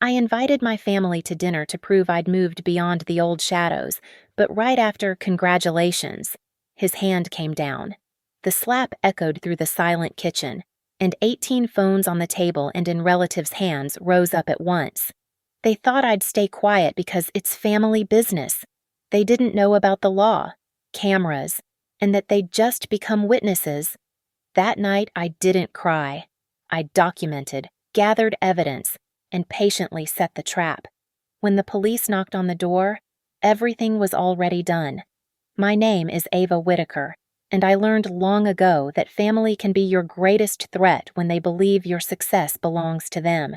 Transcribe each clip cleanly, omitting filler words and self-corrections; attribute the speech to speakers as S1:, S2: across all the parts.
S1: I invited my family to dinner to prove I'd moved beyond the old shadows, but right after congratulations, his hand came down. The slap echoed through the silent kitchen, and 18 phones on the table and in relatives' hands rose up at once. They thought I'd stay quiet because it's family business. They didn't know about the law, cameras, and that they'd just become witnesses. That night, I didn't cry. I documented, gathered evidence, and patiently set the trap. When the police knocked on the door, everything was already done. My name is Ava Whitaker, and I learned long ago that family can be your greatest threat when they believe your success belongs to them.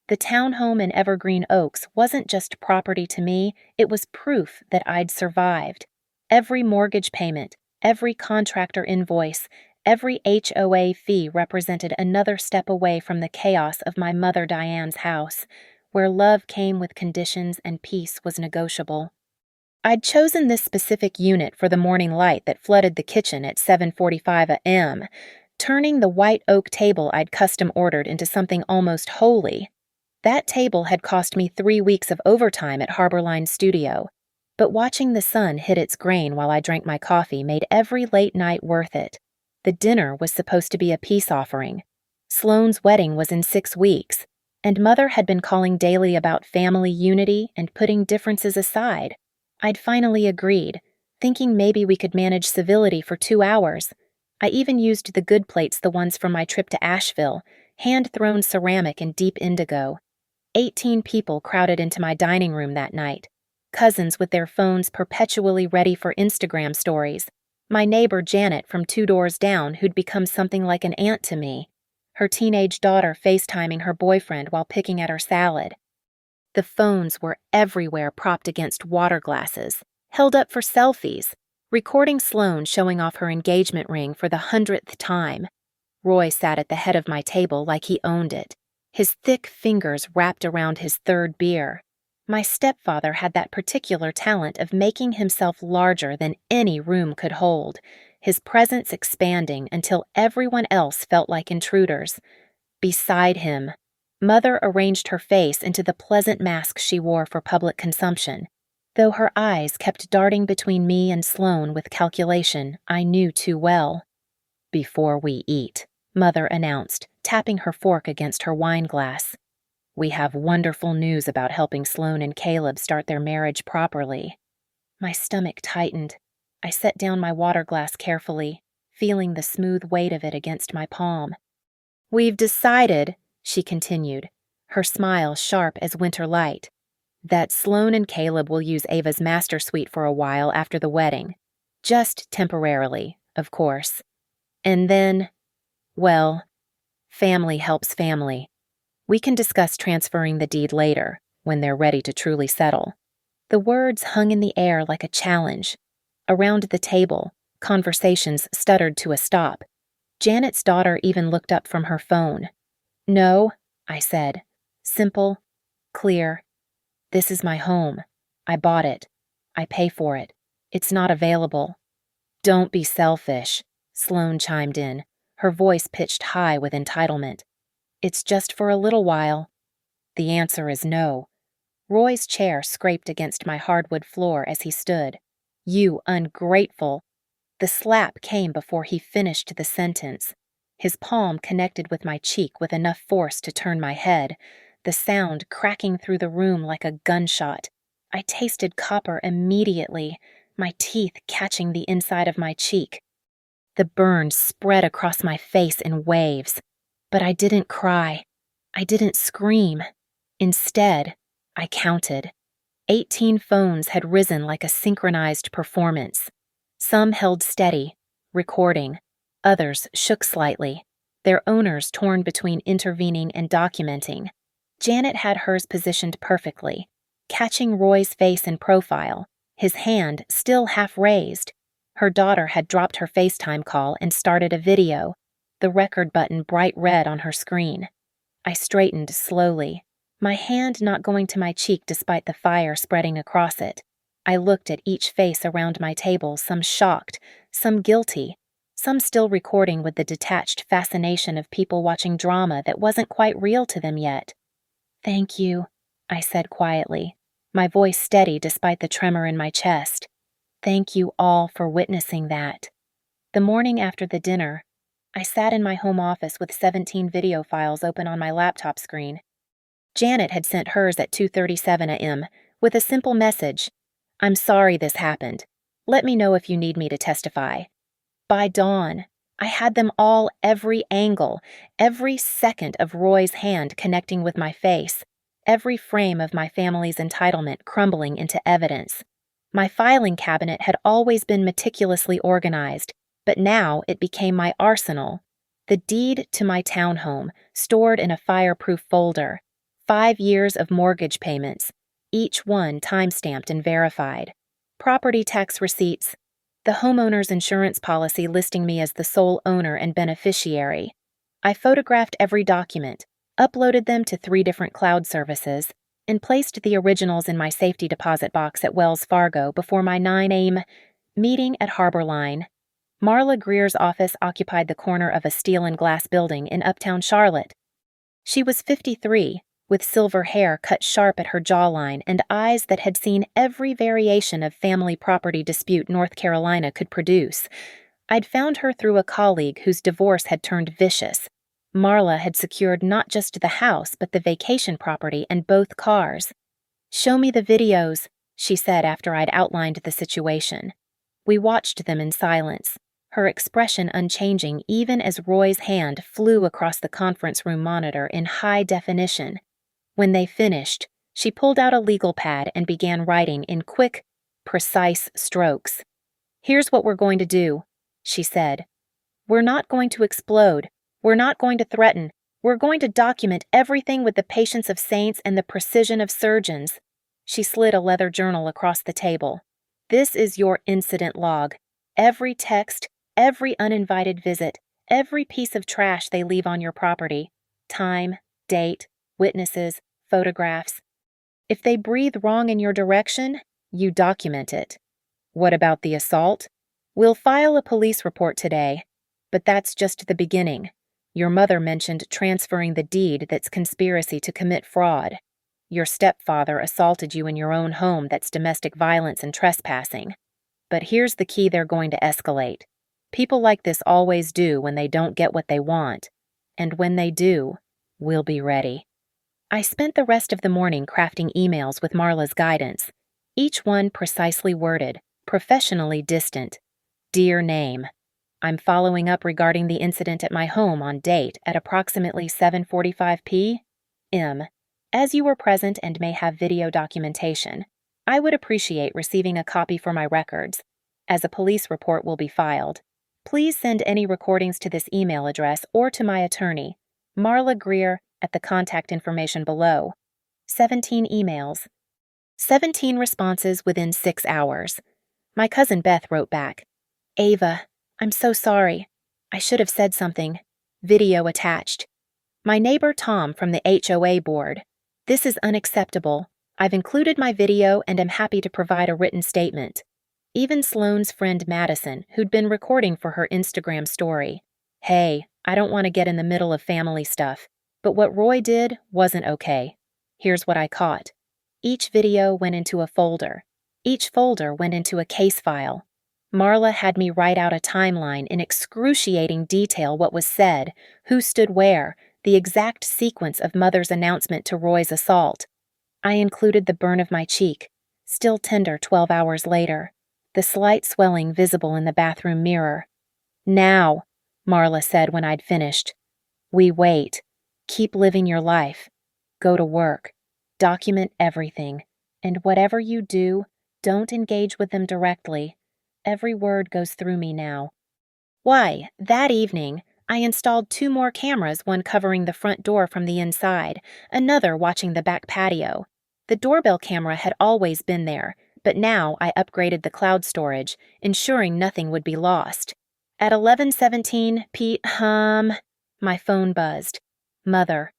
S1: The townhome in Evergreen Oaks wasn't just property to me, it was proof that I'd survived. Every mortgage payment, every contractor invoice, every HOA fee represented another step away from the chaos of my mother Diane's house, where love came with conditions and peace was negotiable. I'd chosen this specific unit for the morning light that flooded the kitchen at 7:45 a.m., turning the white oak table I'd custom ordered into something almost holy. That table had cost me 3 weeks of overtime at Harborline Studio, but watching the sun hit its grain while I drank my coffee made every late night worth it. The dinner was supposed to be a peace offering. Sloane's wedding was in 6 weeks, and Mother had been calling daily about family unity and putting differences aside. I'd finally agreed, thinking maybe we could manage civility for 2 hours. I even used the good plates, the ones from my trip to Asheville, hand-thrown ceramic and deep indigo. 18 people crowded into my dining room that night, cousins with their phones perpetually ready for Instagram stories, my neighbor Janet from 2 doors down who'd become something like an aunt to me, her teenage daughter FaceTiming her boyfriend while picking at her salad. The phones were everywhere, propped against water glasses, held up for selfies, recording Sloane showing off her engagement ring for the 100th time. Roy sat at the head of my table like he owned it, his thick fingers wrapped around his 3rd beer. My stepfather had that particular talent of making himself larger than any room could hold, his presence expanding until everyone else felt like intruders. Beside him, Mother arranged her face into the pleasant mask she wore for public consumption, though her eyes kept darting between me and Sloane with calculation I knew too well. "Before we eat," Mother announced, tapping her fork against her wine glass. "We have wonderful news about helping Sloane and Caleb start their marriage properly." My stomach tightened. I set down my water glass carefully, feeling the smooth weight of it against my palm. "We've decided," she continued, her smile sharp as winter light, "that Sloane and Caleb will use Ava's master suite for a while after the wedding. Just temporarily, of course. And then, well, family helps family. We can discuss transferring the deed later, when they're ready to truly settle." The words hung in the air like a challenge. Around the table, conversations stuttered to a stop. Janet's daughter even looked up from her phone. "No," I said. Simple, clear. "This is my home. I bought it. I pay for it. It's not available." "Don't be selfish," Sloane chimed in, her voice pitched high with entitlement. "It's just for a little while." "The answer is no." Roy's chair scraped against my hardwood floor as he stood. "You ungrateful." The slap came before he finished the sentence. His palm connected with my cheek with enough force to turn my head, the sound cracking through the room like a gunshot. I tasted copper immediately, my teeth catching the inside of my cheek. The burn spread across my face in waves. But I didn't cry. I didn't scream. Instead, I counted. 18 phones had risen like a synchronized performance. Some held steady, recording. Others shook slightly, their owners torn between intervening and documenting. Janet had hers positioned perfectly, catching Roy's face in profile, his hand still half raised. Her daughter had dropped her FaceTime call and started a video, the record button bright red on her screen. I straightened slowly, my hand not going to my cheek despite the fire spreading across it. I looked at each face around my table, some shocked, some guilty, some still recording with the detached fascination of people watching drama that wasn't quite real to them yet. "Thank you," I said quietly, my voice steady despite the tremor in my chest. Thank you all for witnessing that. The morning after the dinner, I sat in my home office with 17 video files open on my laptop screen. Janet had sent hers at 2:37 a.m. with a simple message, I'm sorry this happened. Let me know if you need me to testify. By dawn, I had them all, every angle, every second of Roy's hand connecting with my face, every frame of my family's entitlement crumbling into evidence. My filing cabinet had always been meticulously organized, but now it became my arsenal. The deed to my townhome, stored in a fireproof folder. 5 years of mortgage payments, each one time-stamped and verified. Property tax receipts. The homeowner's insurance policy listing me as the sole owner and beneficiary. I photographed every document, uploaded them to 3 different cloud services, and placed the originals in my safety deposit box at Wells Fargo before my 9 a.m. meeting at Harbor Line. Marla Greer's office occupied the corner of a steel and glass building in uptown Charlotte. She was 53, with silver hair cut sharp at her jawline and eyes that had seen every variation of family property dispute North Carolina could produce. I'd found her through a colleague whose divorce had turned vicious. Marla had secured not just the house but the vacation property and both cars. Show me the videos, she said after I'd outlined the situation. We watched them in silence, her expression unchanging even as Roy's hand flew across the conference room monitor in high definition. When they finished, she pulled out a legal pad and began writing in quick, precise strokes. Here's what we're going to do, she said. We're not going to explode. We're not going to threaten. We're going to document everything with the patience of saints and the precision of surgeons. She slid a leather journal across the table. This is your incident log. Every text, every uninvited visit, every piece of trash they leave on your property. Time, date, witnesses, photographs. If they breathe wrong in your direction, you document it. What about the assault? We'll file a police report today, but that's just the beginning. Your mother mentioned transferring the deed that's conspiracy to commit fraud. Your stepfather assaulted you in your own home that's domestic violence and trespassing. But here's the key they're going to escalate. People like this always do when they don't get what they want. And when they do, we'll be ready. I spent the rest of the morning crafting emails with Marla's guidance, each one precisely worded, professionally distant. Dear name, I'm following up regarding the incident at my home on date at approximately 7:45 p.m. As you were present and may have video documentation, I would appreciate receiving a copy for my records, as a police report will be filed. Please send any recordings to this email address or to my attorney, Marla Greer, at the contact information below. 17 emails. 17 responses within 6 hours. My cousin Beth wrote back, Ava, I'm so sorry. I should have said something. Video attached. My neighbor Tom from the HOA board. This is unacceptable. I've included my video and am happy to provide a written statement. Even Sloane's friend Madison, who'd been recording for her Instagram story. Hey, I don't want to get in the middle of family stuff, but what Roy did wasn't okay. Here's what I caught. Each video went into a folder. Each folder went into a case file. Marla had me write out a timeline in excruciating detail what was said, who stood where, the exact sequence of Mother's announcement to Roy's assault. I included the burn of my cheek, still tender 12 hours later, the slight swelling visible in the bathroom mirror. Now, Marla said when I'd finished. We wait. Keep living your life. Go to work. Document everything. And whatever you do, don't engage with them directly. Every word goes through me now. Why, that evening, I installed 2 more cameras, one covering the front door from the inside, another watching the back patio. The doorbell camera had always been there, but now I upgraded the cloud storage, ensuring nothing would be lost. At 11:17 p.m., my phone buzzed. Mother,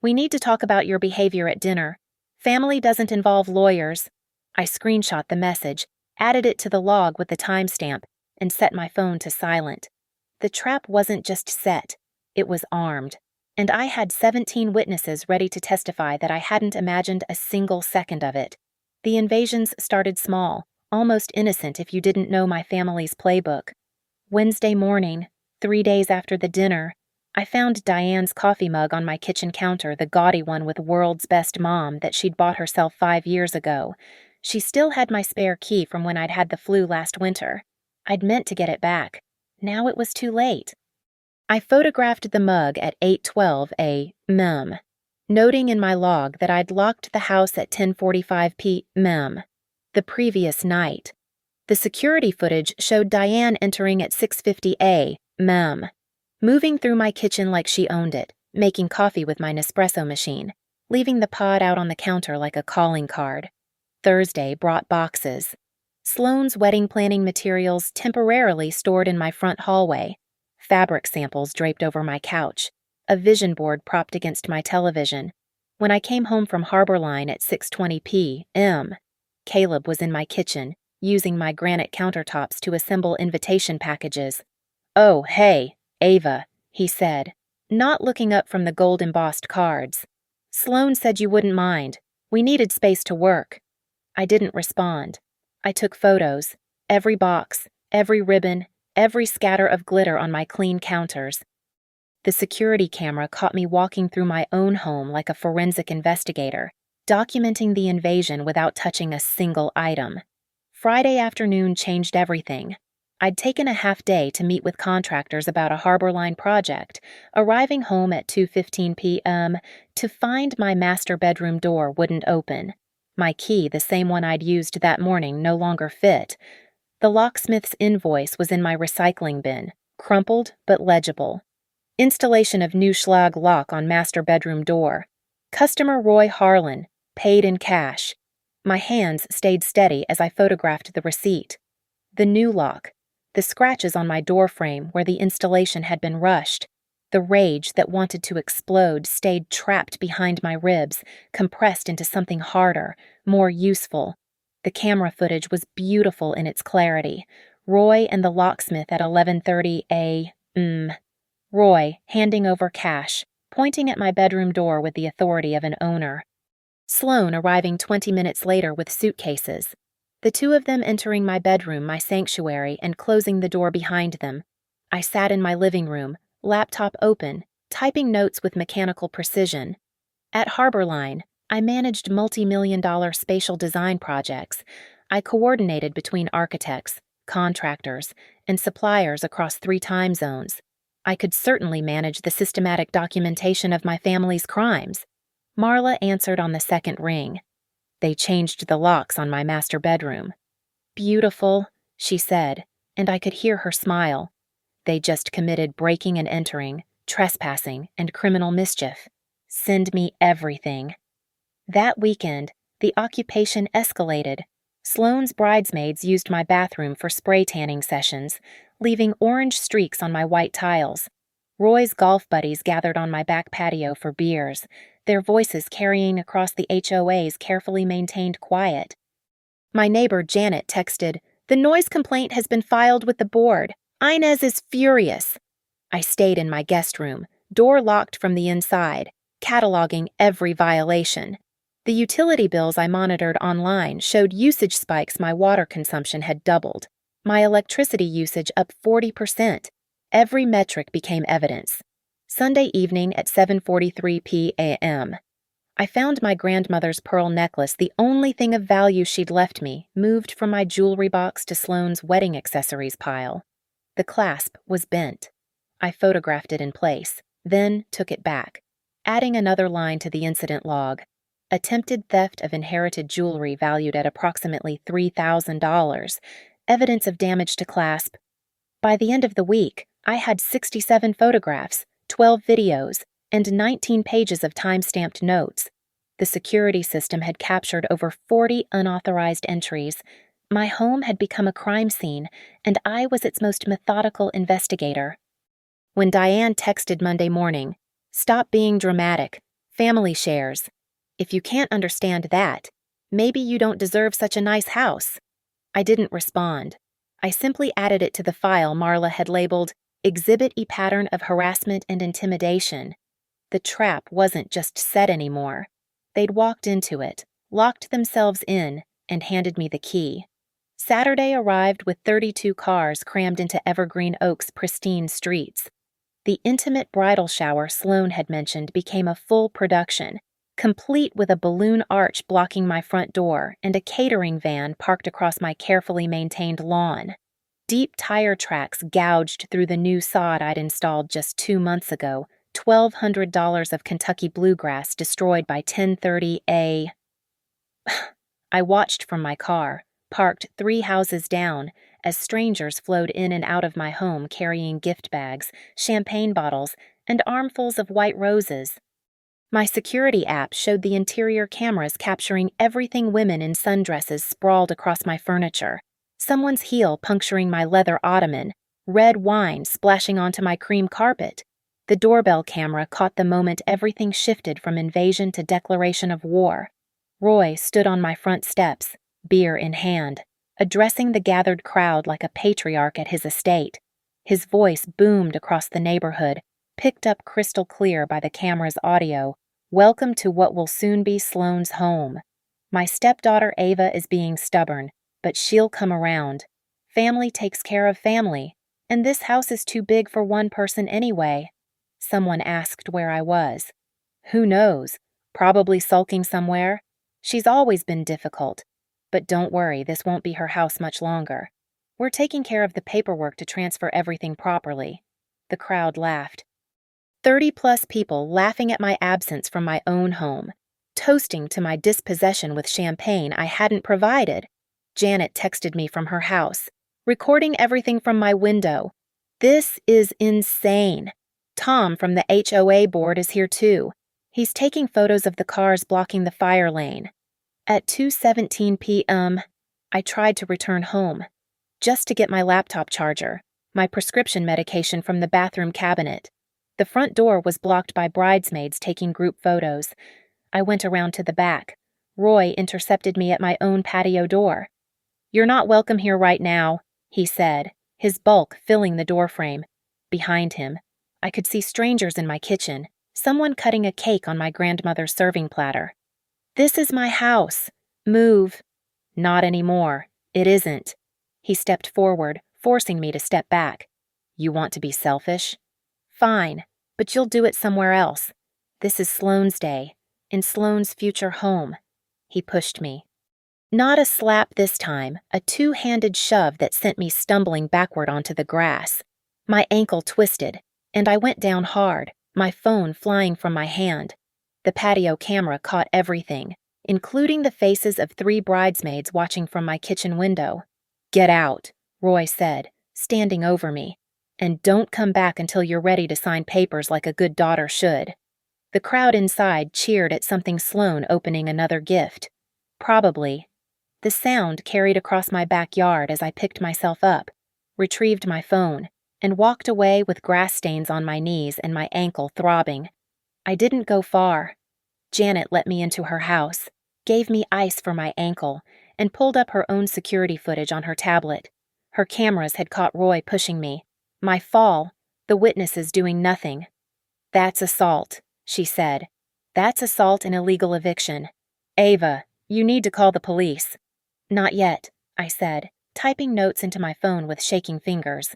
S1: we need to talk about your behavior at dinner. Family doesn't involve lawyers. I screenshot the message, added it to the log with the timestamp, and set my phone to silent. The trap wasn't just set, it was armed. And I had 17 witnesses ready to testify that I hadn't imagined a single second of it. The invasions started small, almost innocent if you didn't know my family's playbook. Wednesday morning, 3 days after the dinner, I found Diane's coffee mug on my kitchen counter, the gaudy one with "World's Best Mom" that she'd bought herself 5 years ago. She still had my spare key from when I'd had the flu last winter. I'd meant to get it back. Now it was too late. I photographed the mug at 8:12 a.m., noting in my log that I'd locked the house at 10:45 p.m. the previous night. The security footage showed Diane entering at 6:50 a.m., moving through my kitchen like she owned it, making coffee with my Nespresso machine, leaving the pod out on the counter like a calling card. Thursday brought boxes. Sloane's wedding planning materials temporarily stored in my front hallway, fabric samples draped over my couch, a vision board propped against my television. When I came home from Harbor Line at 6:20 p.m., Caleb was in my kitchen, using my granite countertops to assemble invitation packages. "Oh, hey, Ava," he said, not looking up from the gold-embossed cards. "Sloane said you wouldn't mind. We needed space to work." I didn't respond. I took photos, every box, every ribbon, every scatter of glitter on my clean counters. The security camera caught me walking through my own home like a forensic investigator, documenting the invasion without touching a single item. Friday afternoon changed everything. I'd taken a half day to meet with contractors about a Harbor Line project, arriving home at 2:15 p.m. to find my master bedroom door wouldn't open. My key, the same one I'd used that morning, no longer fit. The locksmith's invoice was in my recycling bin, crumpled but legible. Installation of new schlag lock on master bedroom door. Customer Roy Harlan, paid in cash. My hands stayed steady as I photographed the receipt. The new lock. The scratches on my door frame where the installation had been rushed. The rage that wanted to explode stayed trapped behind my ribs, compressed into something harder, more useful. The camera footage was beautiful in its clarity. Roy and the locksmith at 11:30 a.m. Roy handing over cash, pointing at my bedroom door with the authority of an owner. Sloane arriving 20 minutes later with suitcases. The two of them entering my bedroom, my sanctuary, and closing the door behind them. I sat in my living room, laptop open, typing notes with mechanical precision. At Harbor Line, I managed multi-million-dollar spatial design projects. I coordinated between architects, contractors, and suppliers across 3 time zones. I could certainly manage the systematic documentation of my family's crimes. Marla answered on the second ring. They changed the locks on my master bedroom. "Beautiful," she said, and I could hear her smile. They just committed breaking and entering, trespassing, and criminal mischief. Send me everything. That weekend, the occupation escalated. Sloane's bridesmaids used my bathroom for spray tanning sessions, leaving orange streaks on my white tiles. Roy's golf buddies gathered on my back patio for beers, their voices carrying across the HOA's carefully maintained quiet. My neighbor Janet texted, "The noise complaint has been filed with the board. Inez is furious." I stayed in my guest room, door locked from the inside, cataloging every violation. The utility bills I monitored online showed usage spikes. My water consumption had doubled. My electricity usage up 40%. Every metric became evidence. Sunday evening at 7:43 p.m. I found my grandmother's pearl necklace, the only thing of value she'd left me, moved from my jewelry box to Sloane's wedding accessories pile. The clasp was bent. I photographed it in place, then took it back, adding another line to the incident log. Attempted theft of inherited jewelry valued at approximately $3,000. Evidence of damage to clasp. By the end of the week, I had 67 photographs, 12 videos, and 19 pages of time-stamped notes. The security system had captured over 40 unauthorized entries. My home had become a crime scene, and I was its most methodical investigator. When Diane texted Monday morning, "Stop being dramatic. Family shares. If you can't understand that, maybe you don't deserve such a nice house." I didn't respond. I simply added it to the file Marla had labeled Exhibit E Pattern of Harassment and Intimidation. The trap wasn't just set anymore. They'd walked into it, locked themselves in, and handed me the key. Saturday arrived with 32 cars crammed into Evergreen Oaks' pristine streets. The intimate bridal shower Sloan had mentioned became a full production, complete with a balloon arch blocking my front door and a catering van parked across my carefully maintained lawn. Deep tire tracks gouged through the new sod I'd installed just 2 months ago, $1,200 of Kentucky bluegrass destroyed by 10:30 a. I watched from my car, parked 3 houses down, as strangers flowed in and out of my home carrying gift bags, champagne bottles, and armfuls of white roses. My security app showed the interior cameras capturing everything women in sundresses sprawled across my furniture, someone's heel puncturing my leather ottoman, red wine splashing onto my cream carpet. The doorbell camera caught the moment everything shifted from invasion to declaration of war. Roy stood on my front steps, beer in hand, addressing the gathered crowd like a patriarch at his estate. His voice boomed across the neighborhood, picked up crystal clear by the camera's audio. "Welcome to what will soon be Sloan's home. My stepdaughter Ava is being stubborn, but she'll come around. Family takes care of family, and this house is too big for one person anyway." Someone asked where I was. "Who knows? Probably sulking somewhere. She's always been difficult. But don't worry, this won't be her house much longer. We're taking care of the paperwork to transfer everything properly." The crowd laughed. 30-plus people laughing at my absence from my own home, toasting to my dispossession with champagne I hadn't provided. Janet texted me from her house, recording everything from my window. "This is insane. Tom from the HOA board is here too. He's taking photos of the cars blocking the fire lane." At 2:17 p.m., I tried to return home, just to get my laptop charger, my prescription medication from the bathroom cabinet. The front door was blocked by bridesmaids taking group photos. I went around to the back. Roy intercepted me at my own patio door. "You're not welcome here right now," he said, his bulk filling the doorframe. Behind him, I could see strangers in my kitchen, someone cutting a cake on my grandmother's serving platter. "This is my house. Move." "Not anymore. It isn't." He stepped forward, forcing me to step back. "You want to be selfish? Fine, but you'll do it somewhere else. This is Sloan's day, in Sloan's future home." He pushed me. Not a slap this time, a 2-handed shove that sent me stumbling backward onto the grass. My ankle twisted, and I went down hard, my phone flying from my hand. The patio camera caught everything, including the faces of 3 bridesmaids watching from my kitchen window. "Get out," Roy said, standing over me. "And don't come back until you're ready to sign papers like a good daughter should." The crowd inside cheered at something Sloan opening another gift. Probably. The sound carried across my backyard as I picked myself up, retrieved my phone, and walked away with grass stains on my knees and my ankle throbbing. I didn't go far. Janet let me into her house, gave me ice for my ankle, and pulled up her own security footage on her tablet. Her cameras had caught Roy pushing me. My fall, the witnesses doing nothing. "That's assault," she said. "That's assault and illegal eviction. Ava, you need to call the police." "Not yet," I said, typing notes into my phone with shaking fingers.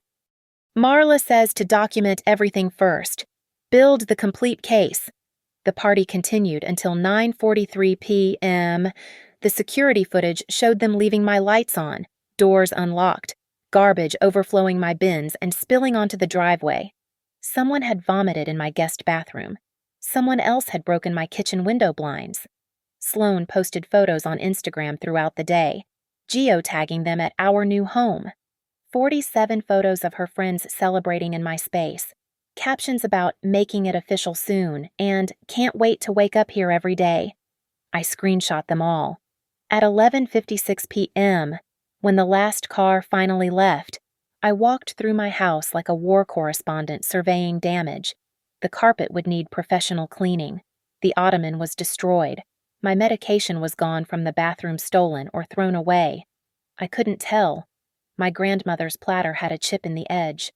S1: "Marla says to document everything first. Build the complete case." The party continued until 9:43 p.m. The security footage showed them leaving my lights on, doors unlocked, garbage overflowing my bins and spilling onto the driveway. Someone had vomited in my guest bathroom. Someone else had broken my kitchen window blinds. Sloan posted photos on Instagram throughout the day, geotagging them at our new home. 47 photos of her friends celebrating in my space. Captions about "making it official soon" and "can't wait to wake up here every day." I screenshot them all. At 11:56 p.m., when the last car finally left, I walked through my house like a war correspondent surveying damage. The carpet would need professional cleaning. The ottoman was destroyed. My medication was gone from the bathroom, stolen or thrown away. I couldn't tell. My grandmother's platter had a chip in the edge.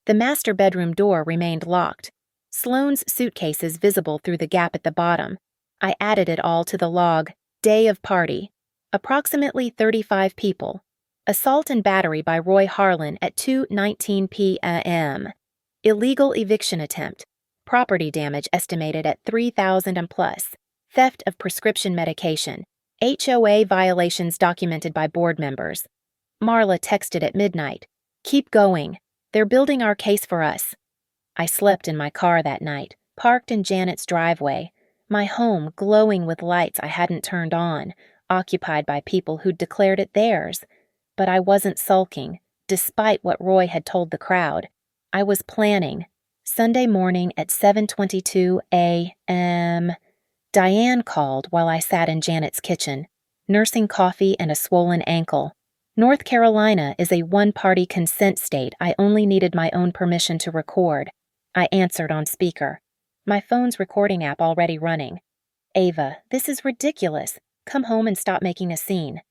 S1: The master bedroom door remained locked. Sloane's suitcases visible through the gap at the bottom. I added it all to the log. Day of party. Approximately 35 people. Assault and battery by Roy Harlan at 2:19 p.m. Illegal eviction attempt. Property damage estimated at $3,000 and plus. Theft of prescription medication. HOA violations documented by board members. Marla texted at midnight. Keep going. They're building our case for us. I slept in my car that night, parked in Janet's driveway, my home glowing with lights I hadn't turned on, occupied by people who'd declared it theirs. But I wasn't sulking, despite what Roy had told the crowd. I was planning. Sunday morning at 7:22 a.m. Diane called while I sat in Janet's kitchen, nursing coffee and a swollen ankle. North Carolina is a one-party consent state. I only needed my own permission to record. I answered on speaker. My phone's recording app already running. Ava, this is ridiculous. Come home and stop making a scene.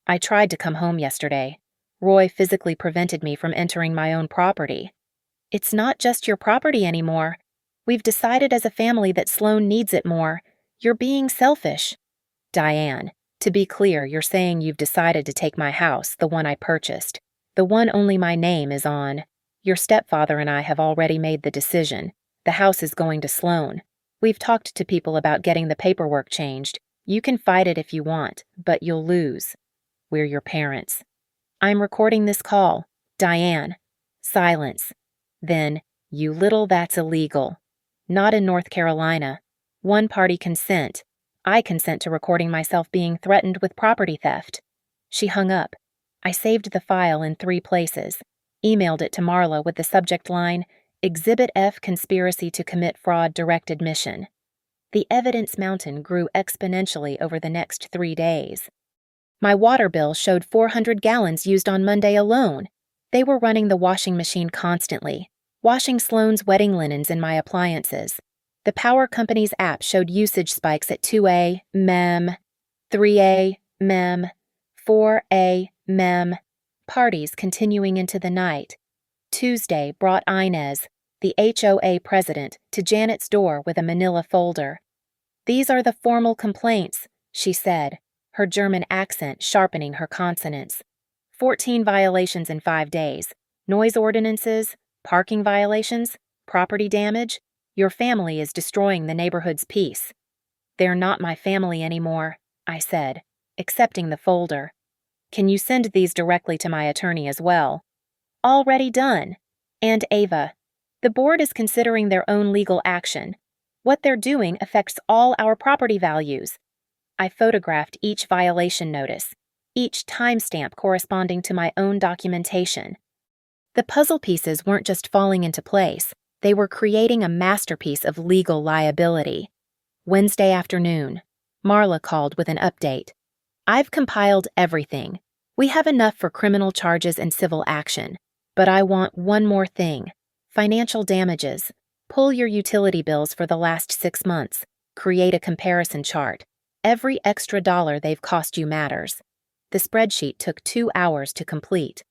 S1: I tried to come home yesterday. Roy physically prevented me from entering my own property. It's not just your property anymore. We've decided as a family that Sloane needs it more. You're being selfish. Diane, to be clear, you're saying you've decided to take my house, the one I purchased, the one only my name is on. Your stepfather and I have already made the decision. The house is going to Sloane. We've talked to people about getting the paperwork changed. You can fight it if you want, but you'll lose. We're your parents. I'm recording this call. Diane. Silence. Then, you little, that's illegal. Not in North Carolina. One-party consent. I consent to recording myself being threatened with property theft. She hung up. I saved the file in 3 places. Emailed it to Marla with the subject line, Exhibit F Conspiracy to Commit Fraud Direct Admission. The evidence mountain grew exponentially over the next 3 days. My water bill showed 400 gallons used on Monday alone. They were running the washing machine constantly, washing Sloane's wedding linens and my appliances. The power company's app showed usage spikes at 2 mem, 3 mem, 4 mem. Parties continuing into the night. Tuesday brought Inez, the HOA president, to Janet's door with a manila folder. These are the formal complaints, she said, her German accent sharpening her consonants. 14 violations in 5 days. Noise ordinances, parking violations, property damage. Your family is destroying the neighborhood's peace. They're not my family anymore, I said, accepting the folder. Can you send these directly to my attorney as well? Already done. And Ava, the board is considering their own legal action. What they're doing affects all our property values. I photographed each violation notice, each timestamp corresponding to my own documentation. The puzzle pieces weren't just falling into place, they were creating a masterpiece of legal liability. Wednesday afternoon, Marla called with an update. I've compiled everything. We have enough for criminal charges and civil action. But I want one more thing. Financial damages. Pull your utility bills for the last 6 months. Create a comparison chart. Every extra dollar they've cost you matters. The spreadsheet took 2 hours to complete.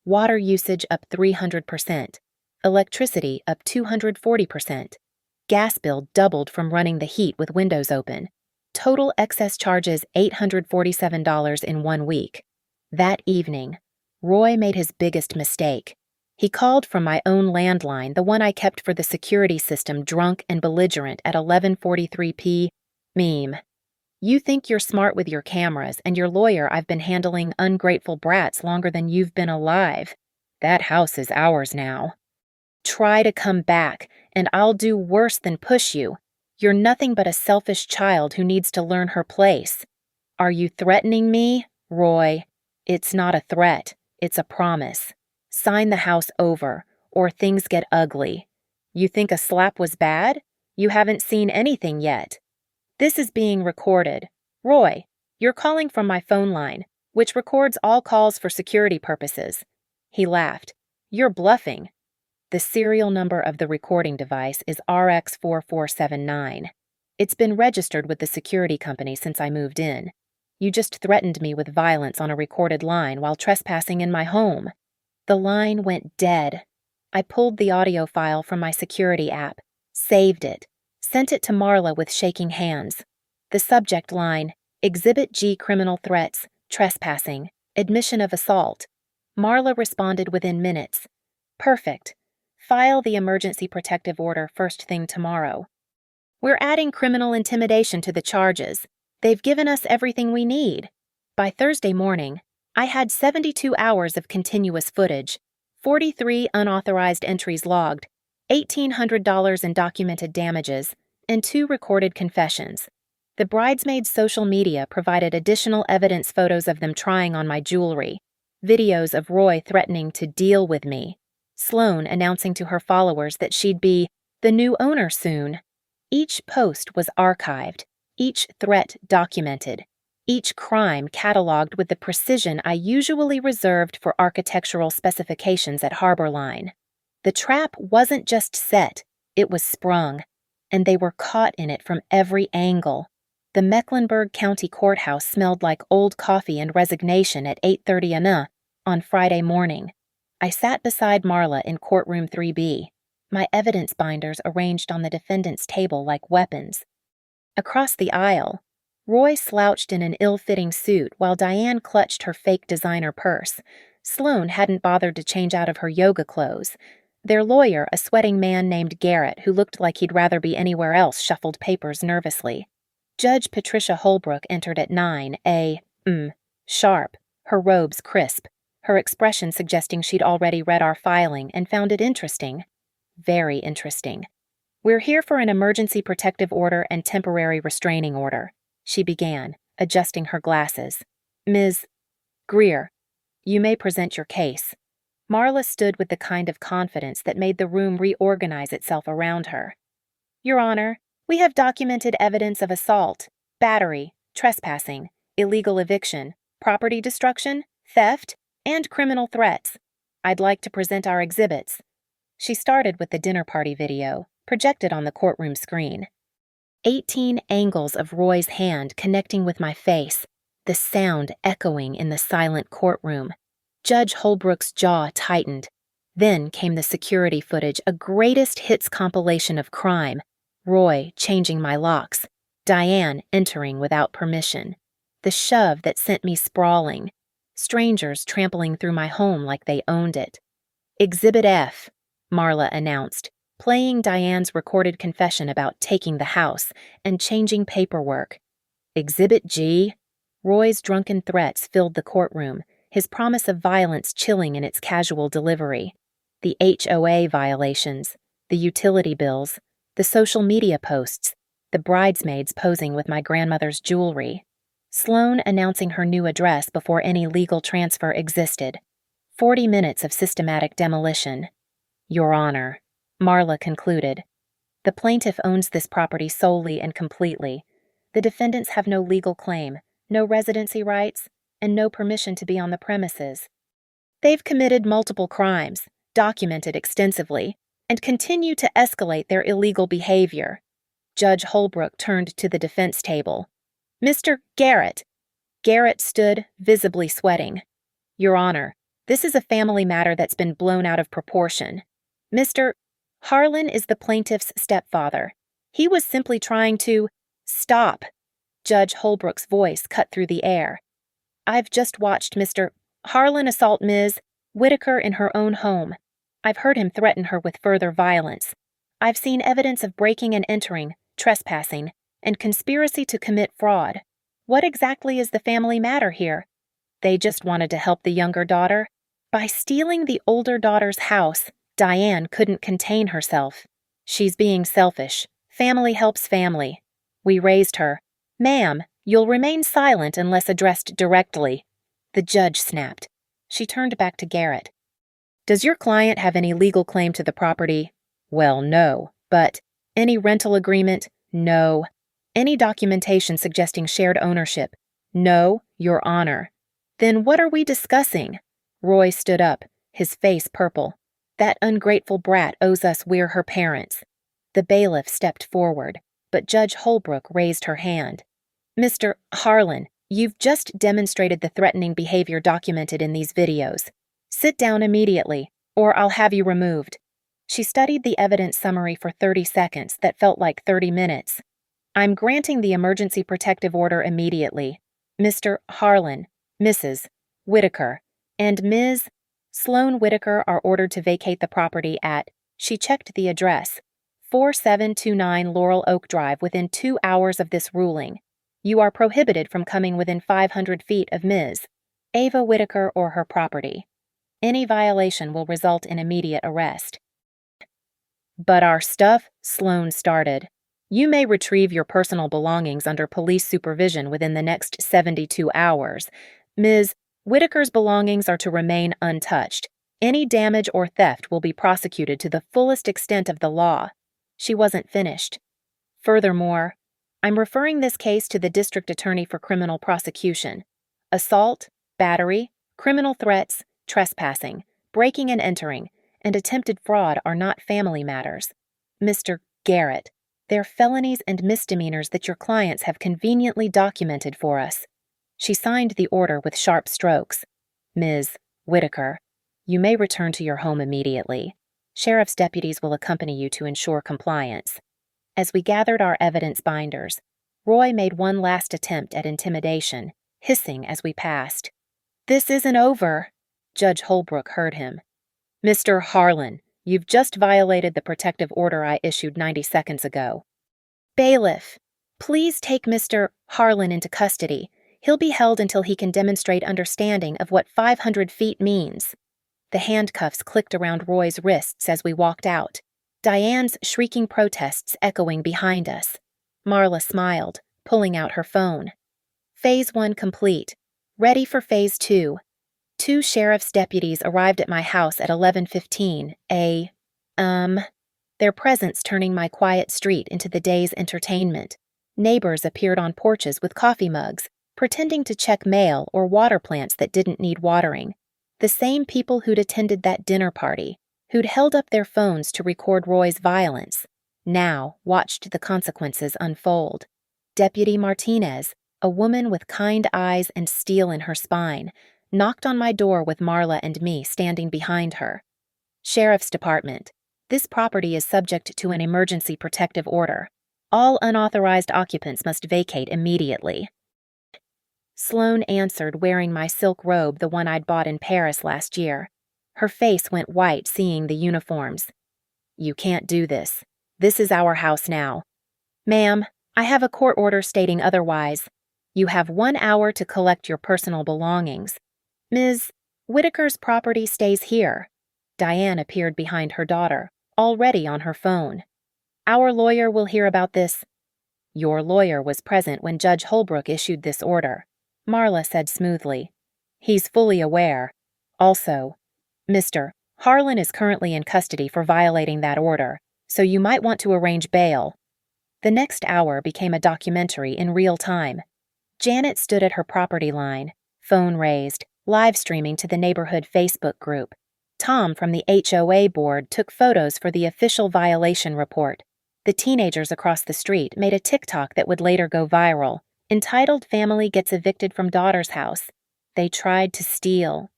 S1: Water usage up 300%. Electricity up 240%. Gas bill doubled from running the heat with windows open. Total excess charges $847 in 1 week. That evening, Roy made his biggest mistake. He called from my own landline, the one I kept for the security system, drunk and belligerent at 11:43 p.m. You think you're smart with your cameras, and your lawyer I've been handling ungrateful brats longer than you've been alive. That house is ours now. Try to come back, and I'll do worse than push you. You're nothing but a selfish child who needs to learn her place. Are you threatening me, Roy? It's not a threat, it's a promise. Sign the house over, or things get ugly. You think a slap was bad? You haven't seen anything yet. This is being recorded. Roy, you're calling from my phone line, which records all calls for security purposes. He laughed. You're bluffing. The serial number of the recording device is RX4479. It's been registered with the security company since I moved in. You just threatened me with violence on a recorded line while trespassing in my home. The line went dead. I pulled the audio file from my security app, Saved it. Sent it to Marla with shaking hands. The subject line, Exhibit G criminal threats, trespassing, admission of assault. Marla responded within minutes. Perfect. File the emergency protective order first thing tomorrow. We're adding criminal intimidation to the charges. They've given us everything we need. By Thursday morning, I had 72 hours of continuous footage, 43 unauthorized entries logged, $1,800 in documented damages, and 2 recorded confessions. The bridesmaids' social media provided additional evidence photos of them trying on my jewelry, videos of Roy threatening to deal with me, Sloane announcing to her followers that she'd be the new owner soon. Each post was archived, each threat documented, each crime cataloged with the precision I usually reserved for architectural specifications at Harborline. The trap wasn't just set, it was sprung, and they were caught in it from every angle. The Mecklenburg County Courthouse smelled like old coffee and resignation at 8:30 a.m. on Friday morning. I sat beside Marla in courtroom 3B, my evidence binders arranged on the defendant's table like weapons. Across the aisle, Roy slouched in an ill-fitting suit while Diane clutched her fake designer purse. Sloane hadn't bothered to change out of her yoga clothes. Their lawyer, a sweating man named Garrett who looked like he'd rather be anywhere else, shuffled papers nervously. Judge Patricia Holbrook entered at 9, sharp, her robes crisp, her expression suggesting she'd already read our filing and found it interesting. Very interesting. We're here for an emergency protective order and temporary restraining order, she began, adjusting her glasses. Ms. Greer, you may present your case. Marla stood with the kind of confidence that made the room reorganize itself around her. Your Honor, we have documented evidence of assault, battery, trespassing, illegal eviction, property destruction, theft, and criminal threats. I'd like to present our exhibits. She started with the dinner party video, projected on the courtroom screen. 18 angles of Roy's hand connecting with my face, the sound echoing in the silent courtroom. Judge Holbrook's jaw tightened. Then came the security footage, a greatest hits compilation of crime. Roy changing my locks, Diane entering without permission, the shove that sent me sprawling, strangers trampling through my home like they owned it. Exhibit F, Marla announced, playing Diane's recorded confession about taking the house and changing paperwork. Exhibit G, Roy's drunken threats filled the courtroom, his promise of violence chilling in its casual delivery. The HOA violations, the utility bills, the social media posts, the bridesmaids posing with my grandmother's jewelry. Sloane announcing her new address before any legal transfer existed. 40 minutes of systematic demolition. Your Honor, Marla concluded. The plaintiff owns this property solely and completely. The defendants have no legal claim, no residency rights, and no permission to be on the premises. They've committed multiple crimes, documented extensively, and continue to escalate their illegal behavior. Judge Holbrook turned to the defense table. Mr. Garrett. Garrett stood, visibly sweating. Your Honor, this is a family matter that's been blown out of proportion. Mr. Harlan is the plaintiff's stepfather. He was simply trying to— Stop. Judge Holbrook's voice cut through the air. I've just watched Mr. Harlan assault Ms. Whitaker in her own home. I've heard him threaten her with further violence. I've seen evidence of breaking and entering, trespassing, and conspiracy to commit fraud. What exactly is the family matter here? They just wanted to help the younger daughter. By stealing the older daughter's house, Diane couldn't contain herself. She's being selfish. Family helps family. We raised her. Ma'am, you'll remain silent unless addressed directly. The judge snapped. She turned back to Garrett. Does your client have any legal claim to the property? Well, no. But any rental agreement? No. Any documentation suggesting shared ownership? No, Your Honor. Then what are we discussing? Roy stood up, his face purple. That ungrateful brat owes us we're her parents. The bailiff stepped forward, but Judge Holbrook raised her hand. Mr. Harlan, you've just demonstrated the threatening behavior documented in these videos. Sit down immediately, or I'll have you removed. She studied the evidence summary for 30 seconds that felt like 30 minutes. I'm granting the emergency protective order immediately. Mr. Harlan, Mrs. Whitaker, and Ms. Sloan Whitaker are ordered to vacate the property at, she checked the address, 4729 Laurel Oak Drive within 2 hours of this ruling. You are prohibited from coming within 500 feet of Ms. Ava Whitaker or her property. Any violation will result in immediate arrest. But our stuff, Sloan started. You may retrieve your personal belongings under police supervision within the next 72 hours. Ms. Whitaker's belongings are to remain untouched. Any damage or theft will be prosecuted to the fullest extent of the law. She wasn't finished. Furthermore, I'm referring this case to the District Attorney for criminal prosecution. Assault, battery, criminal threats, trespassing, breaking and entering, and attempted fraud are not family matters. Mr. Garrett, they're felonies and misdemeanors that your clients have conveniently documented for us. She signed the order with sharp strokes. Ms. Whitaker, you may return to your home immediately. Sheriff's deputies will accompany you to ensure compliance. As we gathered our evidence binders, Roy made one last attempt at intimidation, hissing as we passed. This isn't over. Judge Holbrook heard him. Mr. Harlan, you've just violated the protective order I issued 90 seconds ago. Bailiff, please take Mr. Harlan into custody. He'll be held until he can demonstrate understanding of what 500 feet means. The handcuffs clicked around Roy's wrists as we walked out, Diane's shrieking protests echoing behind us. Marla smiled, pulling out her phone. Phase 1 complete. Ready for Phase 2. 2 sheriff's deputies arrived at my house at 11:15, their presence turning my quiet street into the day's entertainment. Neighbors appeared on porches with coffee mugs, pretending to check mail or water plants that didn't need watering. The same people who'd attended that dinner party, who'd held up their phones to record Roy's violence, now watched the consequences unfold. Deputy Martinez, a woman with kind eyes and steel in her spine, knocked on my door with Marla and me standing behind her. Sheriff's Department. This property is subject to an emergency protective order. All unauthorized occupants must vacate immediately. Sloan answered wearing my silk robe, the one I'd bought in Paris last year. Her face went white seeing the uniforms. You can't do this. This is our house now. Ma'am, I have a court order stating otherwise. You have 1 hour to collect your personal belongings. Ms. Whitaker's property stays here. Diane appeared behind her daughter, already on her phone. Our lawyer will hear about this. Your lawyer was present when Judge Holbrook issued this order, Marla said smoothly. He's fully aware. Also, Mr. Harlan is currently in custody for violating that order, so you might want to arrange bail. The next hour became a documentary in real time. Janet stood at her property line, phone raised, live streaming to the neighborhood Facebook group. Tom from the HOA board took photos for the official violation report. The teenagers across the street made a TikTok that would later go viral, entitled Family Gets Evicted from Daughter's House. They tried to steal.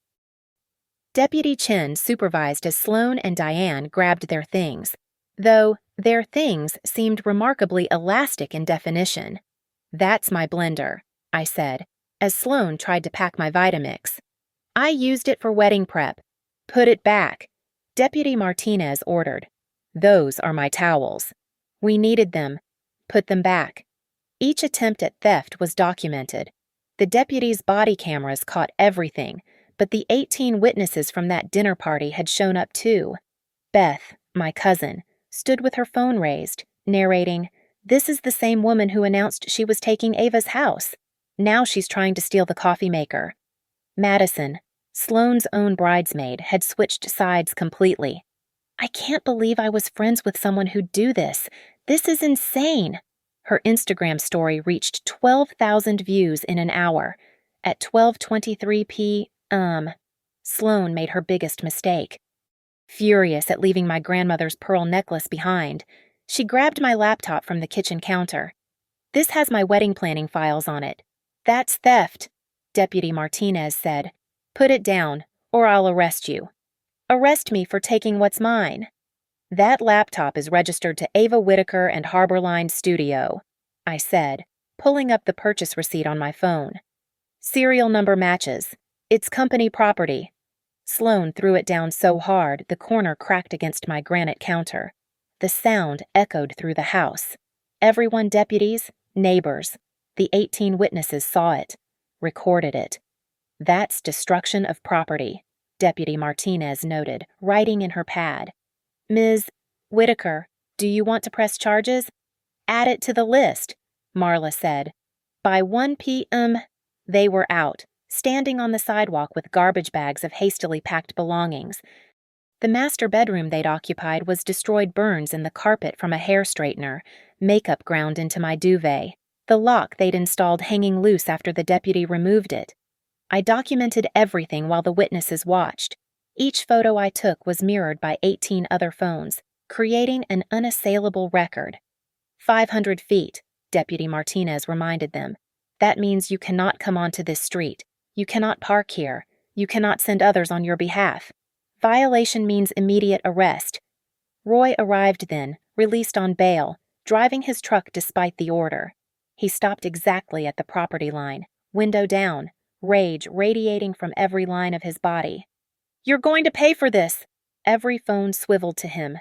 S1: Deputy Chen supervised as Sloan and Diane grabbed their things, though their things seemed remarkably elastic in definition. That's my blender, I said, as Sloan tried to pack my Vitamix. I used it for wedding prep. Put it back, Deputy Martinez ordered. Those are my towels. We needed them. Put them back. Each attempt at theft was documented. The deputies' body cameras caught everything, but the 18 witnesses from that dinner party had shown up too. Beth, my cousin, stood with her phone raised, narrating, "This is the same woman who announced she was taking Ava's house. Now she's trying to steal the coffee maker." Madison, Sloane's own bridesmaid, had switched sides completely. "I can't believe I was friends with someone who'd do this. This is insane." Her Instagram story reached 12,000 views in an hour. At 12:23 p.m., Sloane made her biggest mistake. Furious at leaving my grandmother's pearl necklace behind, she grabbed my laptop from the kitchen counter. "This has my wedding planning files on it." "That's theft," Deputy Martinez said. "Put it down, or I'll arrest you." "Arrest me for taking what's mine." That laptop is registered to Ava Whitaker and Harborline Studio, I said, pulling up the purchase receipt on my phone. Serial number matches. It's company property. Sloan threw it down so hard the corner cracked against my granite counter. The sound echoed through the house. Everyone, deputies, neighbors. The 18 witnesses saw it, recorded it. That's destruction of property, Deputy Martinez noted, writing in her pad. Ms. Whitaker, do you want to press charges? Add it to the list, Marla said. By 1 p.m., they were out, standing on the sidewalk with garbage bags of hastily packed belongings. The master bedroom they'd occupied was destroyed burns in the carpet from a hair straightener, makeup ground into my duvet, the lock they'd installed hanging loose after the deputy removed it. I documented everything while the witnesses watched. Each photo I took was mirrored by 18 other phones, creating an unassailable record. 500 feet, Deputy Martinez reminded them. That means you cannot come onto this street. You cannot park here. You cannot send others on your behalf. Violation means immediate arrest. Roy arrived then, released on bail, driving his truck despite the order. He stopped exactly at the property line, window down, rage radiating from every line of his body. You're going to pay for this! Every phone swiveled to him.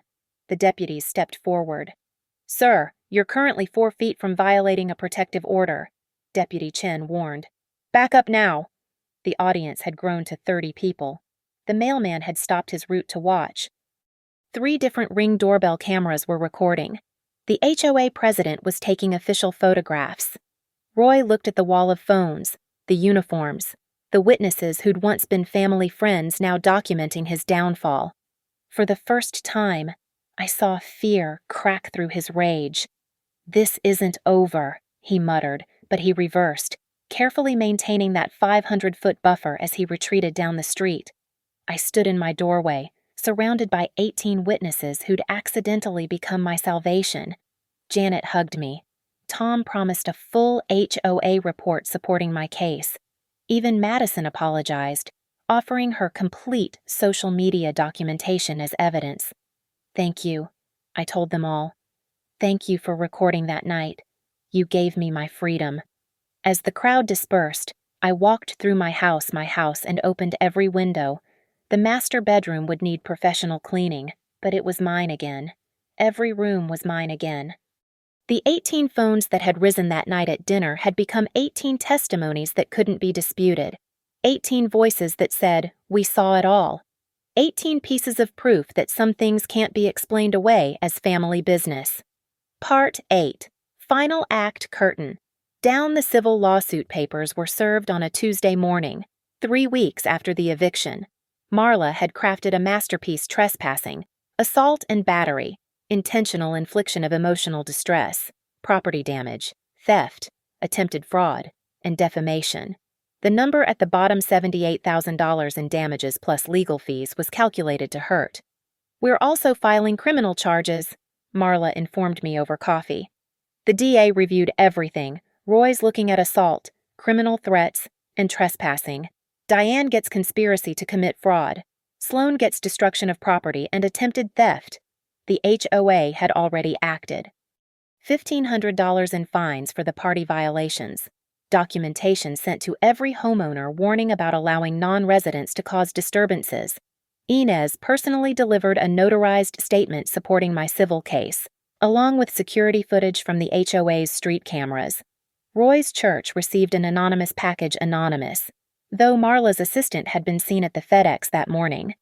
S1: The deputies stepped forward. Sir, you're currently 4 feet from violating a protective order, Deputy Chen warned. Back up now. The audience had grown to 30 people. The mailman had stopped his route to watch. 3 different Ring doorbell cameras were recording. The HOA president was taking official photographs. Roy looked at the wall of phones, the uniforms, the witnesses who'd once been family friends now documenting his downfall. For the first time, I saw fear crack through his rage. This isn't over, he muttered, but he reversed, carefully maintaining that 500-foot buffer as he retreated down the street. I stood in my doorway, surrounded by 18 witnesses who'd accidentally become my salvation. Janet hugged me. Tom promised a full HOA report supporting my case. Even Madison apologized, offering her complete social media documentation as evidence. Thank you, I told them all. Thank you for recording that night. You gave me my freedom. As the crowd dispersed, I walked through my house, and opened every window. The master bedroom would need professional cleaning, but it was mine again. Every room was mine again. The 18 phones that had risen that night at dinner had become 18 testimonies that couldn't be disputed. 18 voices that said, we saw it all. 18 pieces of proof that some things can't be explained away as family business. Part 8. Final Act Curtain. Down the civil lawsuit papers were served on a Tuesday morning, 3 weeks after the eviction. Marla had crafted a masterpiece: trespassing, assault and battery, intentional infliction of emotional distress, property damage, theft, attempted fraud, and defamation. The number at the bottom, $78,000 in damages plus legal fees, was calculated to hurt. We're also filing criminal charges, Marla informed me over coffee. The DA reviewed everything. Roy's looking at assault, criminal threats, and trespassing. Diane gets conspiracy to commit fraud. Sloan gets destruction of property and attempted theft. The HOA had already acted. $1,500 in fines for the party violations. Documentation sent to every homeowner warning about allowing non-residents to cause disturbances. Inez personally delivered a notarized statement supporting my civil case, along with security footage from the HOA's street cameras. Roy's church received an anonymous package anonymous, though Marla's assistant had been seen at the FedEx that morning.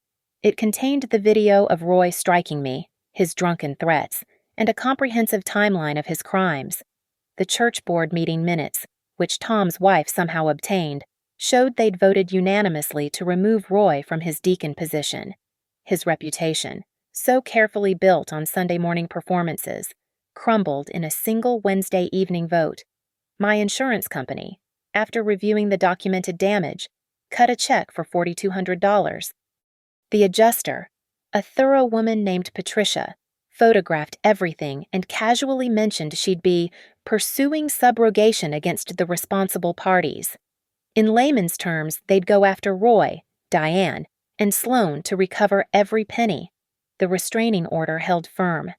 S1: It contained the video of Roy striking me, his drunken threats, and a comprehensive timeline of his crimes. The church board meeting minutes, which Tom's wife somehow obtained, showed they'd voted unanimously to remove Roy from his deacon position. His reputation, so carefully built on Sunday morning performances, crumbled in a single Wednesday evening vote. My insurance company, after reviewing the documented damage, cut a check for $4,200. The adjuster, a thorough woman named Patricia, photographed everything and casually mentioned she'd be pursuing subrogation against the responsible parties. In layman's terms, they'd go after Roy, Diane, and Sloan to recover every penny. The restraining order held firm.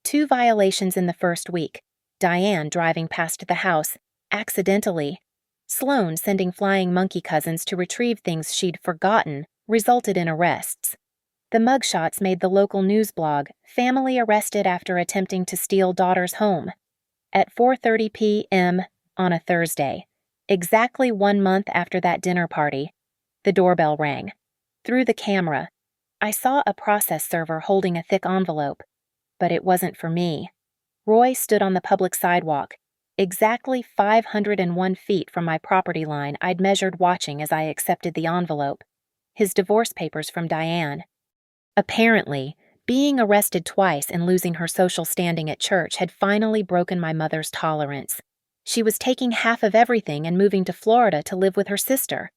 S1: 2 violations in the first week. Diane driving past the house, accidentally. Sloane sending flying monkey cousins to retrieve things she'd forgotten resulted in arrests. The mugshots made the local news blog, "Family arrested after attempting to steal daughter's home." At 4:30 p.m. on a Thursday, exactly 1 month after that dinner party, the doorbell rang. Through the camera, I saw a process server holding a thick envelope. But it wasn't for me. Roy stood on the public sidewalk, exactly 501 feet from my property line I'd measured watching as I accepted the envelope. His divorce papers from Diane. Apparently, being arrested twice and losing her social standing at church had finally broken my mother's tolerance. She was taking half of everything and moving to Florida to live with her sister.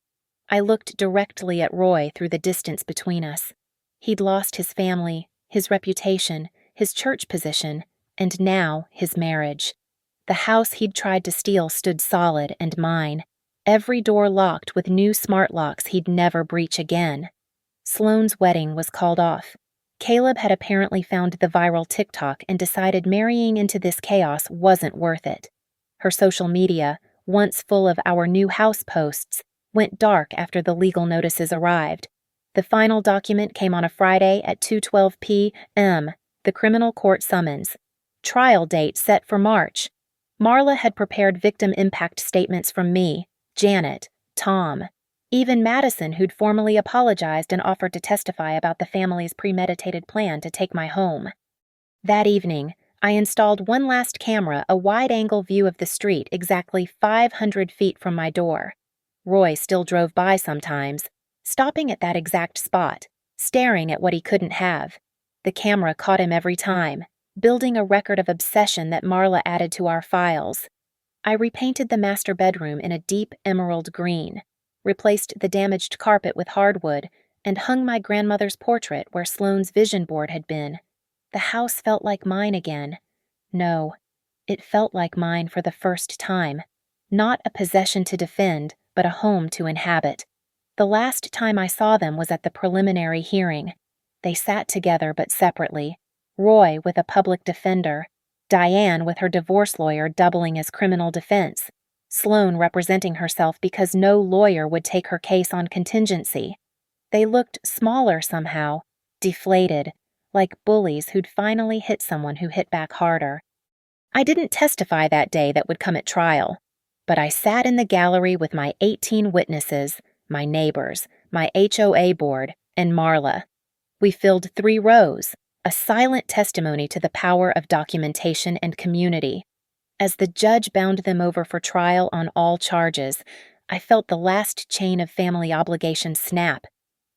S1: I looked directly at Roy through the distance between us. He'd lost his family, his reputation, his church position, and now his marriage. The house he'd tried to steal stood solid and mine, every door locked with new smart locks he'd never breach again. Sloane's wedding was called off. Caleb had apparently found the viral TikTok and decided marrying into this chaos wasn't worth it. Her social media, once full of our new house posts, went dark after the legal notices arrived. The final document came on a Friday at 2:12 p.m., the criminal court summons. Trial date set for March. Marla had prepared victim impact statements from me, Janet, Tom, even Madison, who'd formally apologized and offered to testify about the family's premeditated plan to take my home. That evening, I installed one last camera, a wide-angle view of the street exactly 500 feet from my door. Roy still drove by sometimes, stopping at that exact spot, staring at what he couldn't have. The camera caught him every time, building a record of obsession that Marla added to our files. I repainted the master bedroom in a deep emerald green, replaced the damaged carpet with hardwood, and hung my grandmother's portrait where Sloane's vision board had been. The house felt like mine again. No, it felt like mine for the first time. Not a possession to defend, but a home to inhabit. The last time I saw them was at the preliminary hearing. They sat together but separately, Roy with a public defender, Diane with her divorce lawyer doubling as criminal defense, Sloane representing herself because no lawyer would take her case on contingency. They looked smaller somehow, deflated, like bullies who'd finally hit someone who hit back harder. I didn't testify that day that would come at trial, but I sat in the gallery with my 18 witnesses, my neighbors, my HOA board, and Marla. We filled 3 rows, a silent testimony to the power of documentation and community. As the judge bound them over for trial on all charges, I felt the last chain of family obligations snap.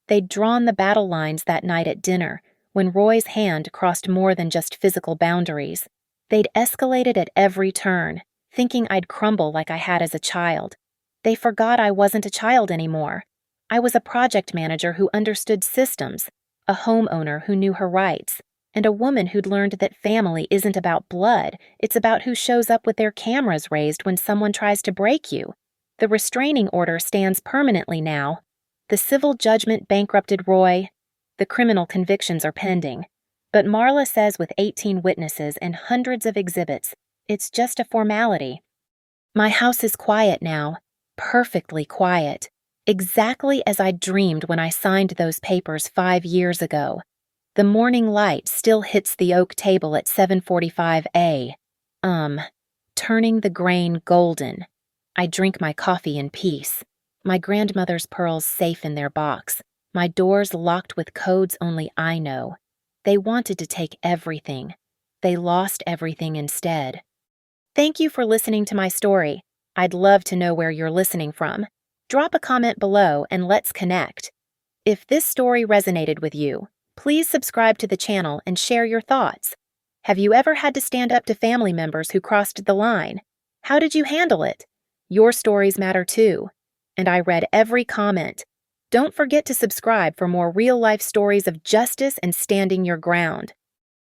S1: They'd drawn the battle lines that night at dinner, when Roy's hand crossed more than just physical boundaries. They'd escalated at every turn, thinking I'd crumble like I had as a child. They forgot I wasn't a child anymore. I was a project manager who understood systems, a homeowner who knew her rights, and a woman who'd learned that family isn't about blood, it's about who shows up with their cameras raised when someone tries to break you. The restraining order stands permanently now. The civil judgment bankrupted Roy. The criminal convictions are pending. But Marla says with 18 witnesses and hundreds of exhibits, it's just a formality. My house is quiet now, perfectly quiet. Exactly as I dreamed when I signed those papers 5 years ago. The morning light still hits the oak table at 7:45 a.m., turning the grain golden. I drink my coffee in peace. My grandmother's pearls safe in their box. My doors locked with codes only I know. They wanted to take everything. They lost everything instead. Thank you for listening to my story. I'd love to know where you're listening from. Drop a comment below and let's connect. If this story resonated with you, please subscribe to the channel and share your thoughts. Have you ever had to stand up to family members who crossed the line? How did you handle it? Your stories matter too. And I read every comment. Don't forget to subscribe for more real-life stories of justice and standing your ground.